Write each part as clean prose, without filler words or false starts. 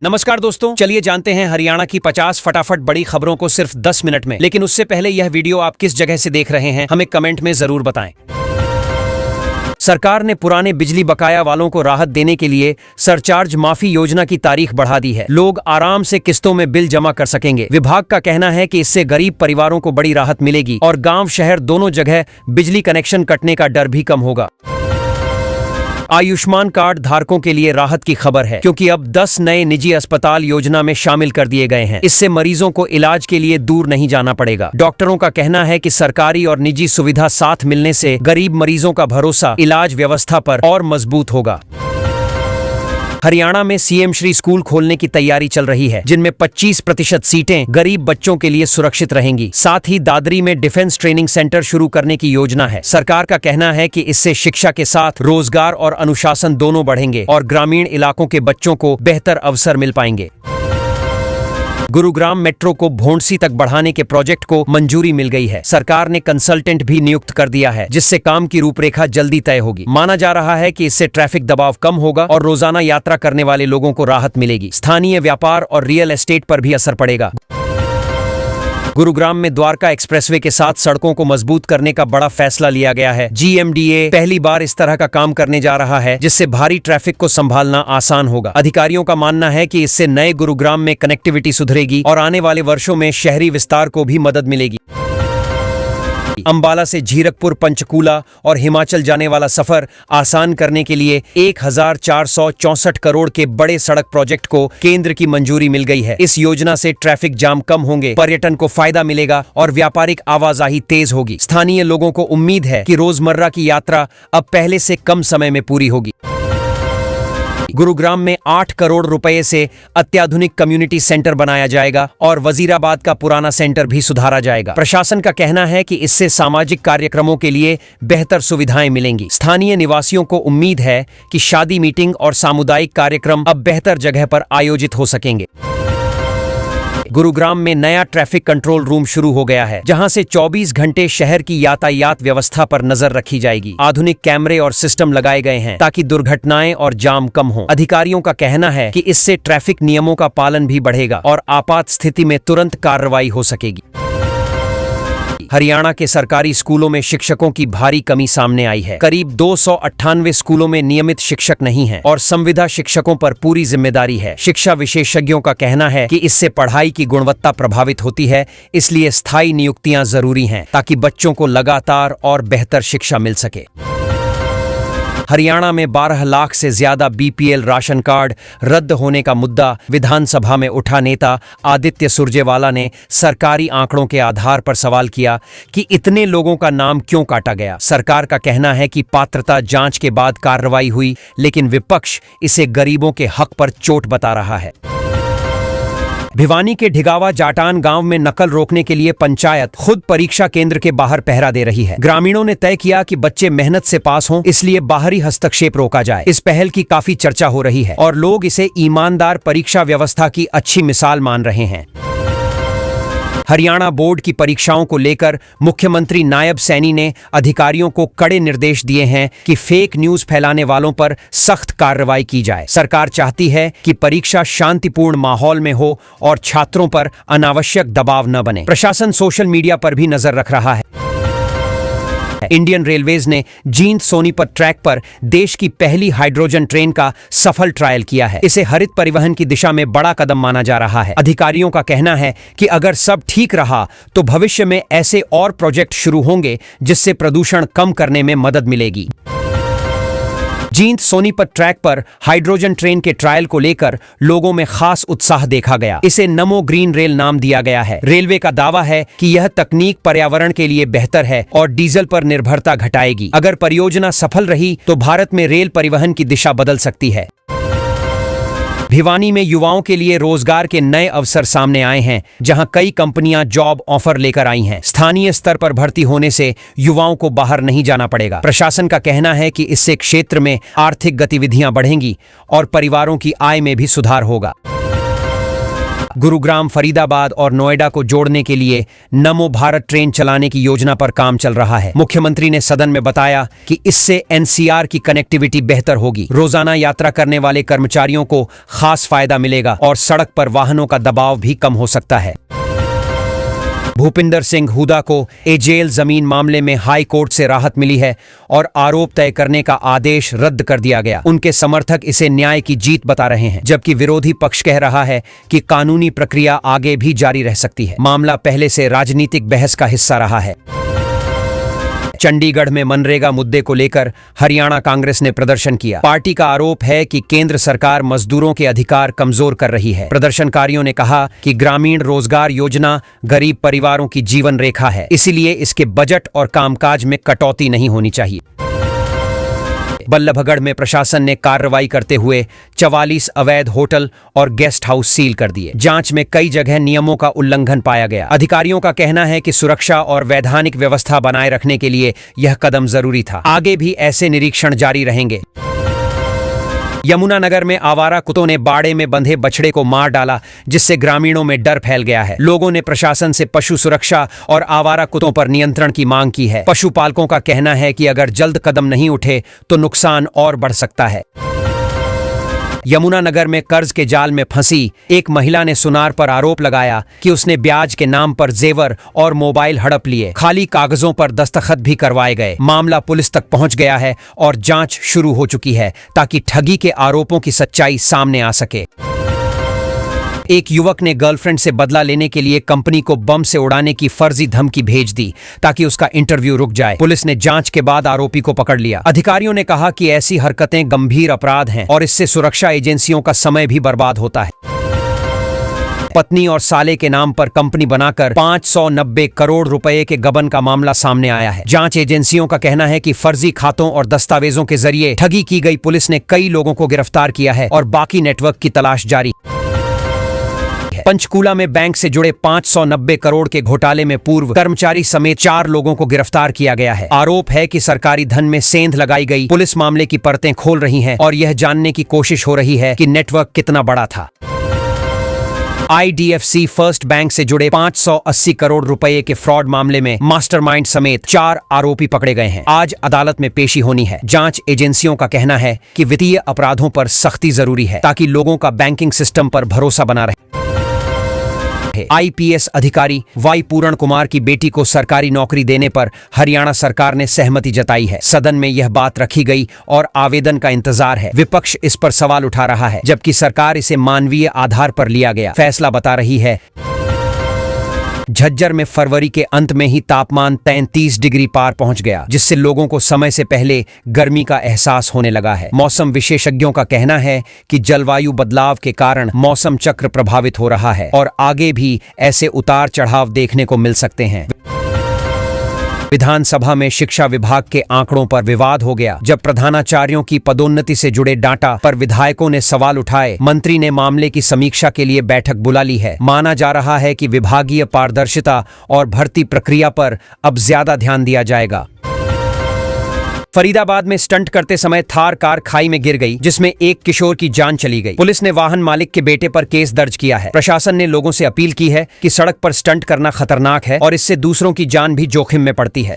नमस्कार दोस्तों, चलिए जानते हैं हरियाणा की 50 फटाफट बड़ी खबरों को सिर्फ 10 मिनट में। लेकिन उससे पहले यह वीडियो आप किस जगह से देख रहे हैं हमें कमेंट में जरूर बताएं। सरकार ने पुराने बिजली बकाया वालों को राहत देने के लिए सरचार्ज माफी योजना की तारीख बढ़ा दी है। लोग आराम से किस्तों में बिल जमा कर सकेंगे। विभाग का कहना है कि इससे गरीब परिवारों को बड़ी राहत मिलेगी और गांव शहर दोनों जगह बिजली कनेक्शन कटने का डर भी कम होगा। आयुष्मान कार्ड धारकों के लिए राहत की खबर है, क्योंकि अब 10 नए निजी अस्पताल योजना में शामिल कर दिए गए हैं। इससे मरीजों को इलाज के लिए दूर नहीं जाना पड़ेगा। डॉक्टरों का कहना है कि सरकारी और निजी सुविधा साथ मिलने से गरीब मरीजों का भरोसा इलाज व्यवस्था पर और मजबूत होगा। हरियाणा में सीएम श्री स्कूल खोलने की तैयारी चल रही है, जिनमें 25% सीटें गरीब बच्चों के लिए सुरक्षित रहेंगी। साथ ही दादरी में डिफेंस ट्रेनिंग सेंटर शुरू करने की योजना है। सरकार का कहना है कि इससे शिक्षा के साथ रोजगार और अनुशासन दोनों बढ़ेंगे और ग्रामीण इलाकों के बच्चों को बेहतर अवसर मिल पाएंगे। गुरुग्राम मेट्रो को भोंडसी तक बढ़ाने के प्रोजेक्ट को मंजूरी मिल गई है। सरकार ने कंसल्टेंट भी नियुक्त कर दिया है, जिससे काम की रूपरेखा जल्दी तय होगी। माना जा रहा है कि इससे ट्रैफिक दबाव कम होगा और रोजाना यात्रा करने वाले लोगों को राहत मिलेगी। स्थानीय व्यापार और रियल एस्टेट पर भी असर पड़ेगा। गुरुग्राम में द्वारका एक्सप्रेसवे के साथ सड़कों को मजबूत करने का बड़ा फैसला लिया गया है। जीएमडीए पहली बार इस तरह का काम करने जा रहा है, जिससे भारी ट्रैफिक को संभालना आसान होगा। अधिकारियों का मानना है कि इससे नए गुरुग्राम में कनेक्टिविटी सुधरेगी और आने वाले वर्षों में शहरी विस्तार को भी मदद मिलेगी। अंबाला से झीरकपुर, पंचकूला और हिमाचल जाने वाला सफर आसान करने के लिए 1464 करोड़ के बड़े सड़क प्रोजेक्ट को केंद्र की मंजूरी मिल गई है। इस योजना से ट्रैफिक जाम कम होंगे, पर्यटन को फायदा मिलेगा और व्यापारिक आवाजाही तेज होगी। स्थानीय लोगों को उम्मीद है कि रोजमर्रा की यात्रा अब पहले से कम समय में पूरी होगी। गुरुग्राम में 8 करोड़ रुपए से अत्याधुनिक कम्युनिटी सेंटर बनाया जाएगा और वजीराबाद का पुराना सेंटर भी सुधारा जाएगा। प्रशासन का कहना है कि इससे सामाजिक कार्यक्रमों के लिए बेहतर सुविधाएं मिलेंगी। स्थानीय निवासियों को उम्मीद है कि शादी, मीटिंग और सामुदायिक कार्यक्रम अब बेहतर जगह पर आयोजित हो सकेंगे। गुरुग्राम में नया ट्रैफिक कंट्रोल रूम शुरू हो गया है, जहां से 24 घंटे शहर की यातायात व्यवस्था पर नजर रखी जाएगी। आधुनिक कैमरे और सिस्टम लगाए गए हैं ताकि दुर्घटनाएं और जाम कम हो। अधिकारियों का कहना है कि इससे ट्रैफिक नियमों का पालन भी बढ़ेगा और आपात स्थिति में तुरंत कार्रवाई हो सकेगी। हरियाणा के सरकारी स्कूलों में शिक्षकों की भारी कमी सामने आई है। करीब 298 स्कूलों में नियमित शिक्षक नहीं हैं और संविदा शिक्षकों पर पूरी जिम्मेदारी है। शिक्षा विशेषज्ञों का कहना है कि इससे पढ़ाई की गुणवत्ता प्रभावित होती है, इसलिए स्थायी नियुक्तियां जरूरी हैं ताकि बच्चों को लगातार और बेहतर शिक्षा मिल सके। हरियाणा में 12 लाख से ज्यादा बीपीएल राशन कार्ड रद्द होने का मुद्दा विधानसभा में उठा। नेता आदित्य सुरजेवाला ने सरकारी आंकड़ों के आधार पर सवाल किया कि इतने लोगों का नाम क्यों काटा गया। सरकार का कहना है कि पात्रता जांच के बाद कार्रवाई हुई, लेकिन विपक्ष इसे गरीबों के हक पर चोट बता रहा है। भिवानी के ढिगावा जाटान गांव में नकल रोकने के लिए पंचायत खुद परीक्षा केंद्र के बाहर पहरा दे रही है। ग्रामीणों ने तय किया कि बच्चे मेहनत से पास हों, इसलिए बाहरी हस्तक्षेप रोका जाए। इस पहल की काफी चर्चा हो रही है और लोग इसे ईमानदार परीक्षा व्यवस्था की अच्छी मिसाल मान रहे हैं। हरियाणा बोर्ड की परीक्षाओं को लेकर मुख्यमंत्री नायब सैनी ने अधिकारियों को कड़े निर्देश दिए हैं कि फेक न्यूज फैलाने वालों पर सख्त कार्रवाई की जाए। सरकार चाहती है कि परीक्षा शांतिपूर्ण माहौल में हो और छात्रों पर अनावश्यक दबाव न बने। प्रशासन सोशल मीडिया पर भी नजर रख रहा है। इंडियन रेलवेज ने जींद सोनीपत ट्रैक पर देश की पहली हाइड्रोजन ट्रेन का सफल ट्रायल किया है। इसे हरित परिवहन की दिशा में बड़ा कदम माना जा रहा है। अधिकारियों का कहना है कि अगर सब ठीक रहा तो भविष्य में ऐसे और प्रोजेक्ट शुरू होंगे, जिससे प्रदूषण कम करने में मदद मिलेगी। जींद सोनीपत ट्रैक पर हाइड्रोजन ट्रेन के ट्रायल को लेकर लोगों में खास उत्साह देखा गया। इसे नमो ग्रीन रेल नाम दिया गया है। रेलवे का दावा है कि यह तकनीक पर्यावरण के लिए बेहतर है और डीजल पर निर्भरता घटाएगी। अगर परियोजना सफल रही तो भारत में रेल परिवहन की दिशा बदल सकती है। भिवानी में युवाओं के लिए रोजगार के नए अवसर सामने आए हैं, जहां कई कंपनियां जॉब ऑफर लेकर आई हैं। स्थानीय स्तर पर भर्ती होने से युवाओं को बाहर नहीं जाना पड़ेगा। प्रशासन का कहना है कि इससे क्षेत्र में आर्थिक गतिविधियां बढ़ेंगी और परिवारों की आय में भी सुधार होगा। गुरुग्राम, फरीदाबाद और नोएडा को जोड़ने के लिए नमो भारत ट्रेन चलाने की योजना पर काम चल रहा है। मुख्यमंत्री ने सदन में बताया कि इससे एनसीआर की कनेक्टिविटी बेहतर होगी, रोजाना यात्रा करने वाले कर्मचारियों को खास फायदा मिलेगा और सड़क पर वाहनों का दबाव भी कम हो सकता है। भूपिंदर सिंह हुड्डा को एजेल जमीन मामले में हाई कोर्ट से राहत मिली है और आरोप तय करने का आदेश रद्द कर दिया गया। उनके समर्थक इसे न्याय की जीत बता रहे हैं, जबकि विरोधी पक्ष कह रहा है कि कानूनी प्रक्रिया आगे भी जारी रह सकती है। मामला पहले से राजनीतिक बहस का हिस्सा रहा है। चंडीगढ़ में मनरेगा मुद्दे को लेकर हरियाणा कांग्रेस ने प्रदर्शन किया। पार्टी का आरोप है कि केंद्र सरकार मजदूरों के अधिकार कमजोर कर रही है। प्रदर्शनकारियों ने कहा कि ग्रामीण रोजगार योजना गरीब परिवारों की जीवन रेखा है, इसीलिए इसके बजट और कामकाज में कटौती नहीं होनी चाहिए। बल्लभगढ़ में प्रशासन ने कार्रवाई करते हुए 44 अवैध होटल और गेस्ट हाउस सील कर दिए। जांच में कई जगह नियमों का उल्लंघन पाया गया। अधिकारियों का कहना है कि सुरक्षा और वैधानिक व्यवस्था बनाए रखने के लिए यह कदम जरूरी था। आगे भी ऐसे निरीक्षण जारी रहेंगे। यमुनानगर में आवारा कुत्तों ने बाड़े में बंधे बछड़े को मार डाला, जिससे ग्रामीणों में डर फैल गया है। लोगों ने प्रशासन से पशु सुरक्षा और आवारा कुत्तों पर नियंत्रण की मांग की है। पशुपालकों का कहना है कि अगर जल्द कदम नहीं उठे तो नुकसान और बढ़ सकता है। यमुनानगर में कर्ज के जाल में फंसी एक महिला ने सुनार पर आरोप लगाया कि उसने ब्याज के नाम पर जेवर और मोबाइल हड़प लिए। खाली कागजों पर दस्तखत भी करवाए गए। मामला पुलिस तक पहुंच गया है और जांच शुरू हो चुकी है ताकि ठगी के आरोपों की सच्चाई सामने आ सके। एक युवक ने गर्लफ्रेंड से बदला लेने के लिए कंपनी को बम से उड़ाने की फर्जी धमकी भेज दी ताकि उसका इंटरव्यू रुक जाए। पुलिस ने जांच के बाद आरोपी को पकड़ लिया। अधिकारियों ने कहा कि ऐसी हरकतें गंभीर अपराध हैं और इससे सुरक्षा एजेंसियों का समय भी बर्बाद होता है। पत्नी और साले के नाम पर कंपनी बनाकर 590 करोड़ रुपए के गबन का मामला सामने आया है। जांच एजेंसियों का कहना है कि फर्जी खातों और दस्तावेजों के जरिए ठगी की गई। पुलिस ने कई लोगों को गिरफ्तार किया है और बाकी नेटवर्क की तलाश जारी। पंचकूला में बैंक से जुड़े 590 करोड़ के घोटाले में पूर्व कर्मचारी समेत 4 लोगों को गिरफ्तार किया गया है। आरोप है कि सरकारी धन में सेंध लगाई गई। पुलिस मामले की परतें खोल रही है और यह जानने की कोशिश हो रही है कि नेटवर्क कितना बड़ा था। IDFC फर्स्ट बैंक से जुड़े 580 करोड़ रुपए के फ्रॉड मामले में मास्टरमाइंड समेत 4 आरोपी पकड़े गए हैं। आज अदालत में पेशी होनी है। जांच एजेंसियों का कहना है कि वित्तीय अपराधों पर सख्ती जरूरी है ताकि लोगों का बैंकिंग सिस्टम पर भरोसा बना रहे। IPS अधिकारी वाई पूरण कुमार की बेटी को सरकारी नौकरी देने पर हरियाणा सरकार ने सहमति जताई है। सदन में यह बात रखी गई और आवेदन का इंतजार है। विपक्ष इस पर सवाल उठा रहा है, जबकि सरकार इसे मानवीय आधार पर लिया गया फैसला बता रही है। झज्जर में फरवरी के अंत में ही तापमान 33 डिग्री पार पहुंच गया, जिससे लोगों को समय से पहले गर्मी का एहसास होने लगा है। मौसम विशेषज्ञों का कहना है कि जलवायु बदलाव के कारण मौसम चक्र प्रभावित हो रहा है और आगे भी ऐसे उतार चढ़ाव देखने को मिल सकते हैं। विधानसभा में शिक्षा विभाग के आंकड़ों पर विवाद हो गया। जब प्रधानाचार्यों की पदोन्नति से जुड़े डाटा पर विधायकों ने सवाल उठाए, मंत्री ने मामले की समीक्षा के लिए बैठक बुला ली है। माना जा रहा है कि विभागीय पारदर्शिता और भर्ती प्रक्रिया पर अब ज्यादा ध्यान दिया जाएगा। फरीदाबाद में स्टंट करते समय थार कार खाई में गिर गई, जिसमें एक किशोर की जान चली गई। पुलिस ने वाहन मालिक के बेटे पर केस दर्ज किया है। प्रशासन ने लोगों से अपील की है कि सड़क पर स्टंट करना खतरनाक है और इससे दूसरों की जान भी जोखिम में पड़ती है।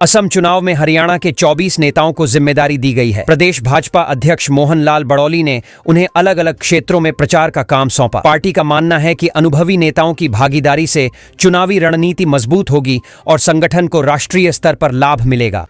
असम चुनाव में हरियाणा के 24 नेताओं को जिम्मेदारी दी गई है। प्रदेश भाजपा अध्यक्ष मोहन लाल बड़ौली ने उन्हें अलग अलग क्षेत्रों में प्रचार का काम सौंपा। पार्टी का मानना है कि अनुभवी नेताओं की भागीदारी से चुनावी रणनीति मजबूत होगी और संगठन को राष्ट्रीय स्तर पर लाभ मिलेगा।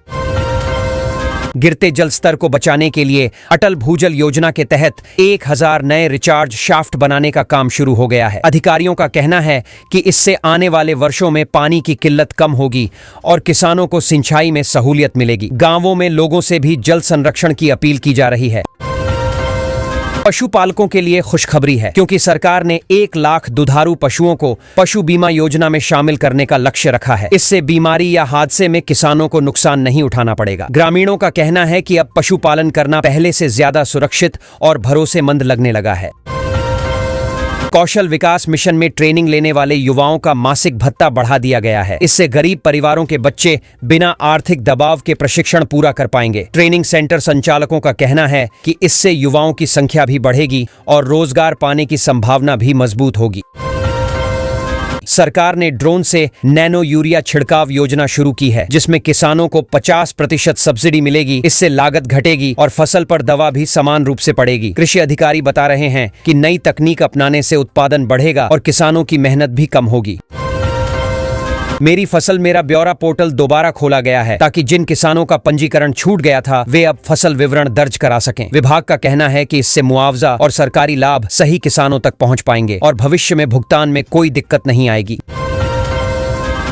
गिरते जल स्तर को बचाने के लिए अटल भूजल योजना के तहत 1000 नए रिचार्ज शाफ्ट बनाने का काम शुरू हो गया है। अधिकारियों का कहना है कि इससे आने वाले वर्षों में पानी की किल्लत कम होगी और किसानों को सिंचाई में सहूलियत मिलेगी। गांवों में लोगों से भी जल संरक्षण की अपील की जा रही है। पशुपालकों के लिए खुशखबरी है, क्योंकि सरकार ने 1 लाख दुधारू पशुओं को पशु बीमा योजना में शामिल करने का लक्ष्य रखा है। इससे बीमारी या हादसे में किसानों को नुकसान नहीं उठाना पड़ेगा। ग्रामीणों का कहना है कि अब पशुपालन करना पहले से ज्यादा सुरक्षित और भरोसेमंद लगने लगा है। कौशल विकास मिशन में ट्रेनिंग लेने वाले युवाओं का मासिक भत्ता बढ़ा दिया गया है। इससे गरीब परिवारों के बच्चे बिना आर्थिक दबाव के प्रशिक्षण पूरा कर पाएंगे। ट्रेनिंग सेंटर संचालकों का कहना है कि इससे युवाओं की संख्या भी बढ़ेगी और रोजगार पाने की संभावना भी मजबूत होगी। सरकार ने ड्रोन से नैनो यूरिया छिड़काव योजना शुरू की है, जिसमें किसानों को 50% सब्सिडी मिलेगी। इससे लागत घटेगी और फसल पर दवा भी समान रूप से पड़ेगी। कृषि अधिकारी बता रहे हैं कि नई तकनीक अपनाने से उत्पादन बढ़ेगा और किसानों की मेहनत भी कम होगी। मेरी फसल मेरा ब्यौरा पोर्टल दोबारा खोला गया है ताकि जिन किसानों का पंजीकरण छूट गया था वे अब फसल विवरण दर्ज करा सकें। विभाग का कहना है कि इससे मुआवजा और सरकारी लाभ सही किसानों तक पहुंच पाएंगे और भविष्य में भुगतान में कोई दिक्कत नहीं आएगी।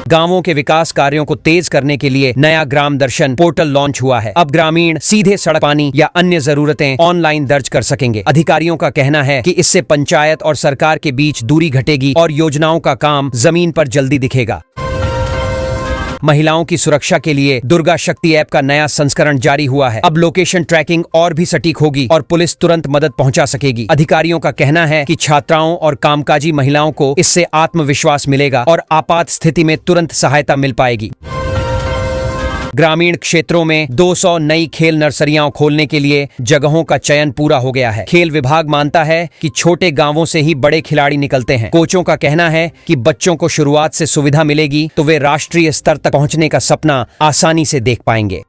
गांवों के विकास कार्यों को तेज करने के लिए नया ग्राम दर्शन पोर्टल लॉन्च हुआ है। अब ग्रामीण सीधे सड़क, पानी या अन्य जरूरतें ऑनलाइन दर्ज कर सकेंगे। अधिकारियों का कहना है कि इससे पंचायत और सरकार के बीच दूरी घटेगी और योजनाओं का काम जमीन पर जल्दी दिखेगा। महिलाओं की सुरक्षा के लिए दुर्गा शक्ति ऐप का नया संस्करण जारी हुआ है। अब लोकेशन ट्रैकिंग और भी सटीक होगी और पुलिस तुरंत मदद पहुंचा सकेगी। अधिकारियों का कहना है कि छात्राओं और कामकाजी महिलाओं को इससे आत्मविश्वास मिलेगा और आपात स्थिति में तुरंत सहायता मिल पाएगी। ग्रामीण क्षेत्रों में 200 नई खेल नर्सरियां खोलने के लिए जगहों का चयन पूरा हो गया है। खेल विभाग मानता है कि छोटे गांवों से ही बड़े खिलाड़ी निकलते हैं। कोचों का कहना है कि बच्चों को शुरुआत से सुविधा मिलेगी तो वे राष्ट्रीय स्तर तक पहुंचने का सपना आसानी से देख पाएंगे।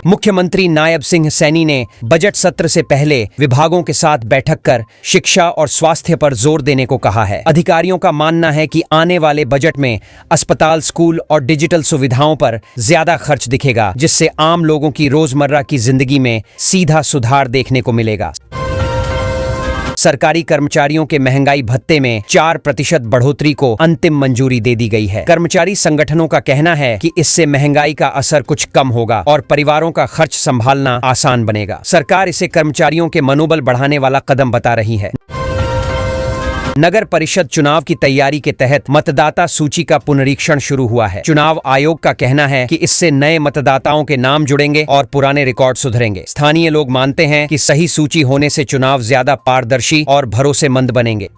मुख्यमंत्री नायब सिंह सैनी ने बजट सत्र से पहले विभागों के साथ बैठक कर शिक्षा और स्वास्थ्य पर जोर देने को कहा है। अधिकारियों का मानना है कि आने वाले बजट में अस्पताल, स्कूल और डिजिटल सुविधाओं पर ज्यादा खर्च दिखेगा, जिससे आम लोगों की रोजमर्रा की जिंदगी में सीधा सुधार देखने को मिलेगा। सरकारी कर्मचारियों के महंगाई भत्ते में 4% बढ़ोतरी को अंतिम मंजूरी दे दी गई है। कर्मचारी संगठनों का कहना है कि इससे महंगाई का असर कुछ कम होगा और परिवारों का खर्च संभालना आसान बनेगा। सरकार इसे कर्मचारियों के मनोबल बढ़ाने वाला कदम बता रही है। नगर परिषद चुनाव की तैयारी के तहत मतदाता सूची का पुनरीक्षण शुरू हुआ है। चुनाव आयोग का कहना है कि इससे नए मतदाताओं के नाम जुड़ेंगे और पुराने रिकॉर्ड सुधरेंगे। स्थानीय लोग मानते हैं कि सही सूची होने से चुनाव ज्यादा पारदर्शी और भरोसेमंद बनेंगे।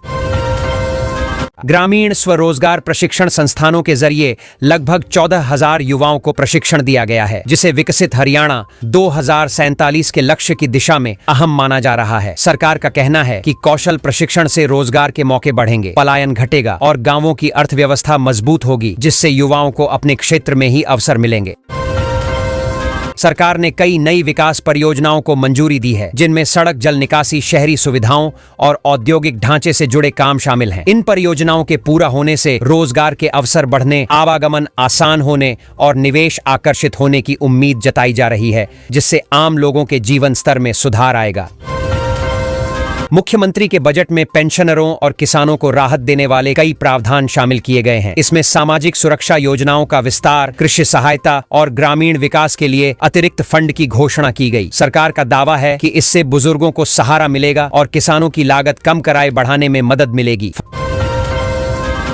ग्रामीण स्वरोजगार प्रशिक्षण संस्थानों के जरिए लगभग 14,000 युवाओं को प्रशिक्षण दिया गया है, जिसे विकसित हरियाणा 2047 के लक्ष्य की दिशा में अहम माना जा रहा है। सरकार का कहना है कि कौशल प्रशिक्षण से रोजगार के मौके बढ़ेंगे, पलायन घटेगा और गांवों की अर्थव्यवस्था मजबूत होगी, जिससे युवाओं को अपने क्षेत्र में ही अवसर मिलेंगे। सरकार ने कई नई विकास परियोजनाओं को मंजूरी दी है, जिनमें सड़क, जल निकासी, शहरी सुविधाओं और औद्योगिक ढांचे से जुड़े काम शामिल हैं। इन परियोजनाओं के पूरा होने से रोजगार के अवसर बढ़ने, आवागमन आसान होने और निवेश आकर्षित होने की उम्मीद जताई जा रही है, जिससे आम लोगों के जीवन स्तर में सुधार आएगा। मुख्यमंत्री के बजट में पेंशनरों और किसानों को राहत देने वाले कई प्रावधान शामिल किए गए हैं। इसमें सामाजिक सुरक्षा योजनाओं का विस्तार, कृषि सहायता और ग्रामीण विकास के लिए अतिरिक्त फंड की घोषणा की गई। सरकार का दावा है कि इससे बुजुर्गों को सहारा मिलेगा और किसानों की लागत कम कराए बढ़ाने में मदद मिलेगी।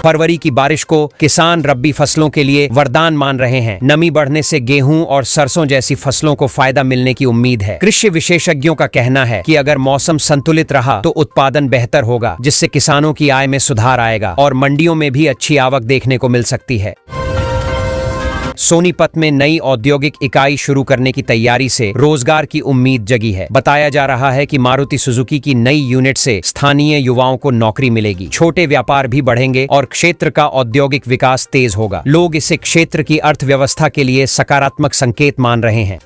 फरवरी की बारिश को किसान रब्बी फसलों के लिए वरदान मान रहे हैं। नमी बढ़ने से गेहूं और सरसों जैसी फसलों को फायदा मिलने की उम्मीद है। कृषि विशेषज्ञों का कहना है कि अगर मौसम संतुलित रहा तो उत्पादन बेहतर होगा, जिससे किसानों की आय में सुधार आएगा और मंडियों में भी अच्छी आवक देखने को मिल सकती है। सोनीपत में नई औद्योगिक इकाई शुरू करने की तैयारी से रोजगार की उम्मीद जगी है। बताया जा रहा है कि मारुति सुजुकी की नई यूनिट से स्थानीय युवाओं को नौकरी मिलेगी, छोटे व्यापार भी बढ़ेंगे और क्षेत्र का औद्योगिक विकास तेज होगा। लोग इसे क्षेत्र की अर्थव्यवस्था के लिए सकारात्मक संकेत मान रहे हैं।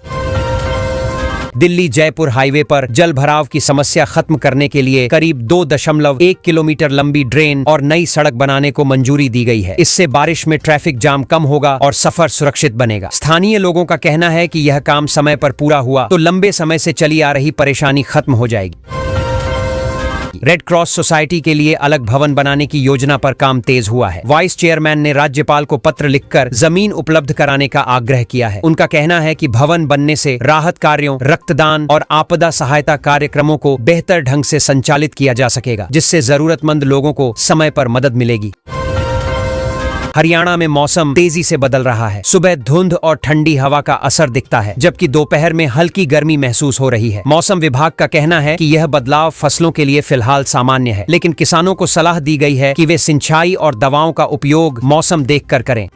दिल्ली जयपुर हाईवे पर जल भराव की समस्या खत्म करने के लिए करीब 2.1 किलोमीटर लंबी ड्रेन और नई सड़क बनाने को मंजूरी दी गई है। इससे बारिश में ट्रैफिक जाम कम होगा और सफर सुरक्षित बनेगा। स्थानीय लोगों का कहना है कि यह काम समय पर पूरा हुआ तो लंबे समय से चली आ रही परेशानी खत्म हो जाएगी। रेड क्रॉस सोसाइटी के लिए अलग भवन बनाने की योजना पर काम तेज हुआ है। वाइस चेयरमैन ने राज्यपाल को पत्र लिखकर जमीन उपलब्ध कराने का आग्रह किया है। उनका कहना है कि भवन बनने से राहत कार्यों, रक्तदान और आपदा सहायता कार्यक्रमों को बेहतर ढंग से संचालित किया जा सकेगा, जिससे जरूरतमंद लोगों को समय पर मदद मिलेगी। हरियाणा में मौसम तेजी से बदल रहा है। सुबह धुंध और ठंडी हवा का असर दिखता है, जबकि दोपहर में हल्की गर्मी महसूस हो रही है। मौसम विभाग का कहना है कि यह बदलाव फसलों के लिए फिलहाल सामान्य है, लेकिन किसानों को सलाह दी गई है कि वे सिंचाई और दवाओं का उपयोग मौसम देखकर करें।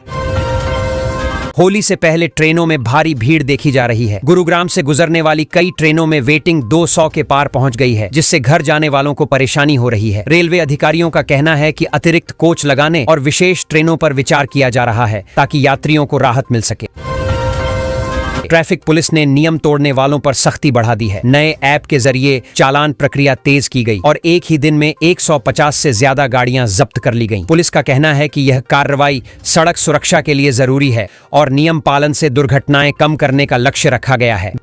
होली से पहले ट्रेनों में भारी भीड़ देखी जा रही है। गुरुग्राम से गुजरने वाली कई ट्रेनों में वेटिंग 200 के पार पहुंच गई है, जिससे घर जाने वालों को परेशानी हो रही है। रेलवे अधिकारियों का कहना है कि अतिरिक्त कोच लगाने और विशेष ट्रेनों पर विचार किया जा रहा है, ताकि यात्रियों को राहत मिल सके। ट्रैफिक पुलिस ने नियम तोड़ने वालों पर सख्ती बढ़ा दी है। नए ऐप के जरिए चालान प्रक्रिया तेज की गई और एक ही दिन में 150 से ज्यादा गाड़ियां जब्त कर ली गईं। पुलिस का कहना है कि यह कार्रवाई सड़क सुरक्षा के लिए जरूरी है और नियम पालन से दुर्घटनाएं कम करने का लक्ष्य रखा गया है।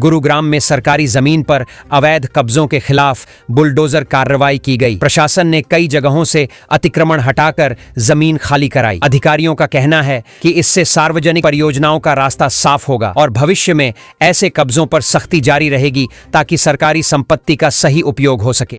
गुरुग्राम में सरकारी जमीन पर अवैध कब्जों के खिलाफ बुलडोजर कार्रवाई की गई। प्रशासन ने कई जगहों से अतिक्रमण हटाकर जमीन खाली कराई। अधिकारियों का कहना है कि इससे सार्वजनिक परियोजनाओं का रास्ता साफ होगा और भविष्य में ऐसे कब्जों पर सख्ती जारी रहेगी, ताकि सरकारी संपत्ति का सही उपयोग हो सके।